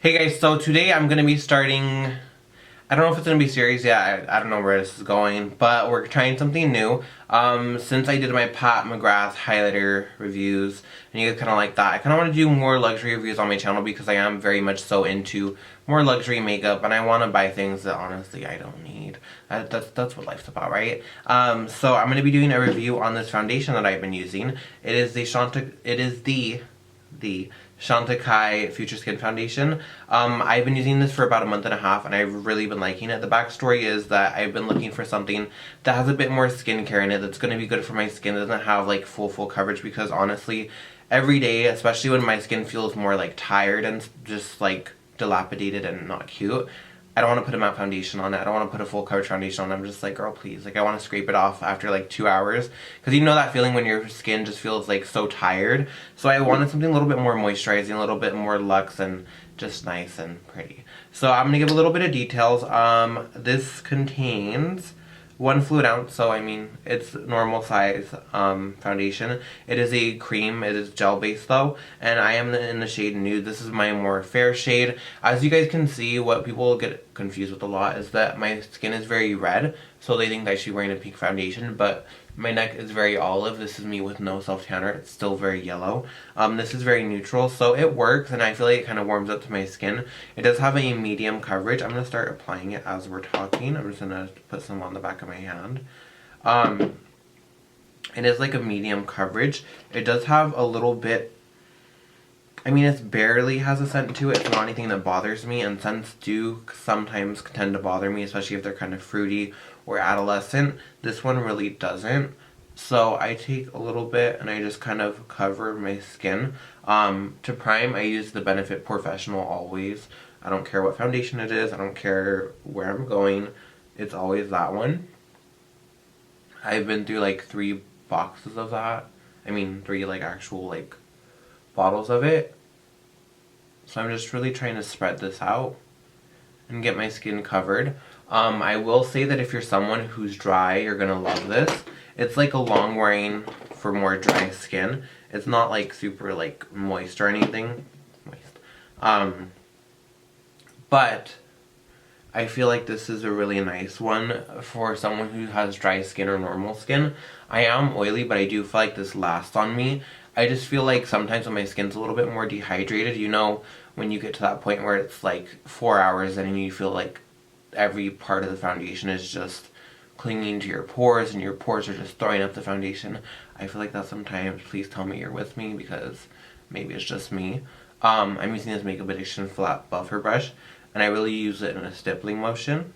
Hey guys, so today I'm going to be starting, I don't know if it's going to be serious yet, I don't know where this is going, but we're trying something new. Since I did my Pat McGrath highlighter reviews, and you guys kind of like that, I kind of want to do more luxury reviews on my channel because I am very much so into more luxury makeup, and I want to buy things that honestly I don't need. That's what life's about, right? So I'm going to be doing a review on this foundation that I've been using. It is the Chantecaille Future Skin Foundation. I've been using this for about a month and a half and I've really been liking it. The backstory is that I've been looking for something that has a bit more skincare in it that's going to be good for my skin. It doesn't have like full coverage because honestly, every day, especially when my skin feels more like tired and just like dilapidated and not cute, I don't want to put a matte foundation on it. I don't want to put a full coverage foundation on it. I'm just like, girl, please. Like, I want to scrape it off after like 2 hours. Because you know that feeling when your skin just feels like so tired. So I wanted something a little bit more moisturizing, a little bit more luxe and just nice and pretty. So I'm going to give a little bit of details. This contains 1 fluid ounce, so I mean, it's normal size foundation. It is a cream, it is gel based though, and I am in the shade Nude. This is my more fair shade. As you guys can see, what people get confused with a lot is that my skin is very red, so they think that I should be wearing a pink foundation, but my neck is very olive. This is me with no self-tanner. It's still very yellow. This is very neutral, so it works, and I feel like it kind of warms up to my skin. It does have a medium coverage. I'm going to start applying it as we're talking. I'm just going to put some on the back of my hand. It is like a medium coverage. It does have a little bit, I mean, it barely has a scent to it. It's not anything that bothers me, and scents do sometimes tend to bother me, especially if they're kind of fruity or adolescent. This one really doesn't. So I take a little bit and I just kind of cover my skin. To prime, I use the Benefit Professional always. I don't care what foundation it is. I don't care where I'm going. It's always that one. I've been through like 3 boxes of that. I mean, 3 like actual like bottles of it. So I'm just really trying to spread this out and get my skin covered. I will say that if you're someone who's dry, you're gonna love this. It's like a long wearing for more dry skin. It's not like super like moist or anything. But I feel like this is a really nice one for someone who has dry skin or normal skin. I am oily, but I do feel like this lasts on me. I just feel like sometimes when my skin's a little bit more dehydrated, you know, when you get to that point where it's like 4 hours and you feel like every part of the foundation is just clinging to your pores and your pores are just throwing up the foundation. I feel like that sometimes. Please tell me you're with me because maybe it's just me. I'm using this MakeupByDG flat buffer brush and I really use it in a stippling motion.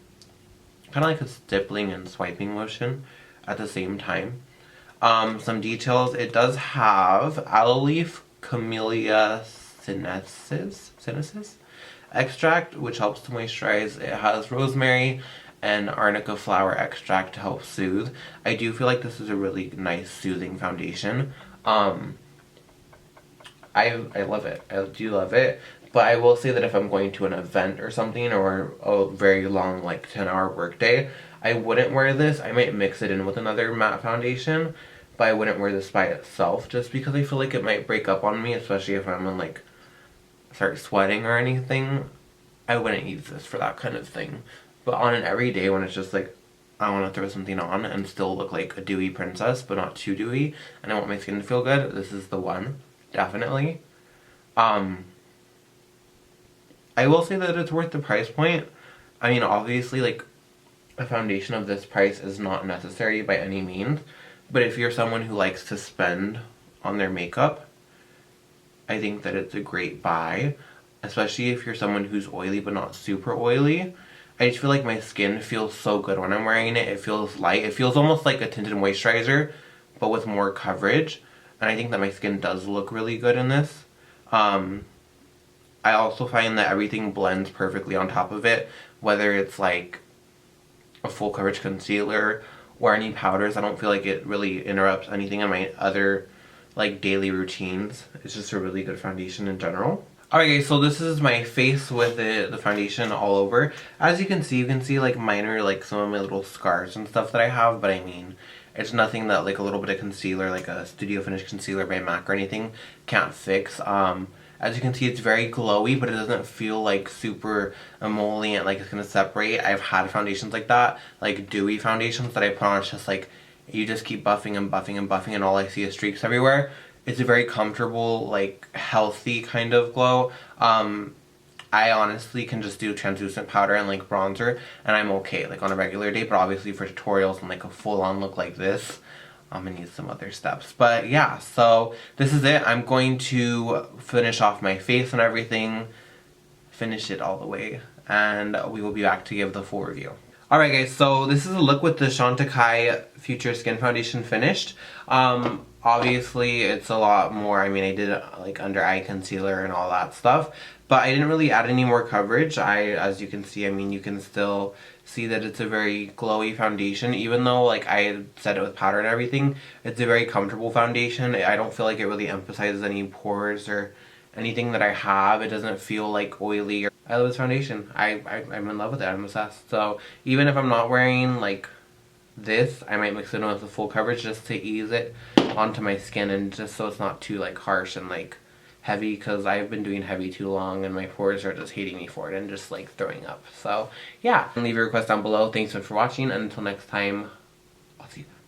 Kind of like a stippling and swiping motion at the same time. Some details. It does have aloe leaf camellia sinensis extract, which helps to moisturize. It has rosemary and arnica flower extract to help soothe. I do feel like this is a really nice soothing foundation. I love it. I do love it. But I will say that if I'm going to an event or something or a very long like 10-hour workday, I wouldn't wear this. I might mix it in with another matte foundation, but I wouldn't wear this by itself just because I feel like it might break up on me, especially if I'm in like start sweating or anything. I wouldn't use this for that kind of thing. But on an everyday when it's just like I want to throw something on and still look like a dewy princess but not too dewy and I want my skin to feel good, this is the one. Definitely. I will say that it's worth the price point. I mean, obviously like a foundation of this price is not necessary by any means, but if you're someone who likes to spend on their makeup, I think that it's a great buy, especially if you're someone who's oily but not super oily. I just feel like my skin feels so good when I'm wearing it. It feels light. It feels almost like a tinted moisturizer, but with more coverage. And I think that my skin does look really good in this. I also find that everything blends perfectly on top of it, whether it's like a full coverage concealer or any powders. I don't feel like it really interrupts anything in my other like daily routines. It's just a really good foundation in general. Alright guys, so this is my face with the foundation all over. As you can see like minor, like some of my little scars and stuff that I have, but I mean, it's nothing that like a little bit of concealer, like a Studio Finish concealer by MAC or anything, can't fix. As you can see, it's very glowy, but it doesn't feel like super emollient, like it's gonna separate. I've had foundations like that, like dewy foundations that I put on, it's just like, you just keep buffing and buffing and buffing and all I see is streaks everywhere. It's a very comfortable, like, healthy kind of glow. I honestly can just do translucent powder and like bronzer and I'm okay, like on a regular day, but obviously for tutorials and like a full-on look like this, I'm gonna need some other steps. But yeah, so this is it. I'm going to finish off my face and everything, finish it all the way, and we will be back to give the full review. Alright guys, so this is a look with the Chantecaille Future Skin Foundation finished. Obviously it's a lot more, I mean I did like under eye concealer and all that stuff, but I didn't really add any more coverage. As you can see, I mean you can still see that it's a very glowy foundation, even though like I said it with powder and everything, it's a very comfortable foundation. I don't feel like it really emphasizes any pores or anything that I have. It doesn't feel like oily. I love this foundation. I'm in love with it. I'm obsessed. So even if I'm not wearing like this, I might mix it in with the full coverage just to ease it onto my skin and just so it's not too like harsh and like heavy, because I've been doing heavy too long and my pores are just hating me for it and just like throwing up. So yeah, leave your request down below. Thanks so much for watching, and until next time, I'll see you.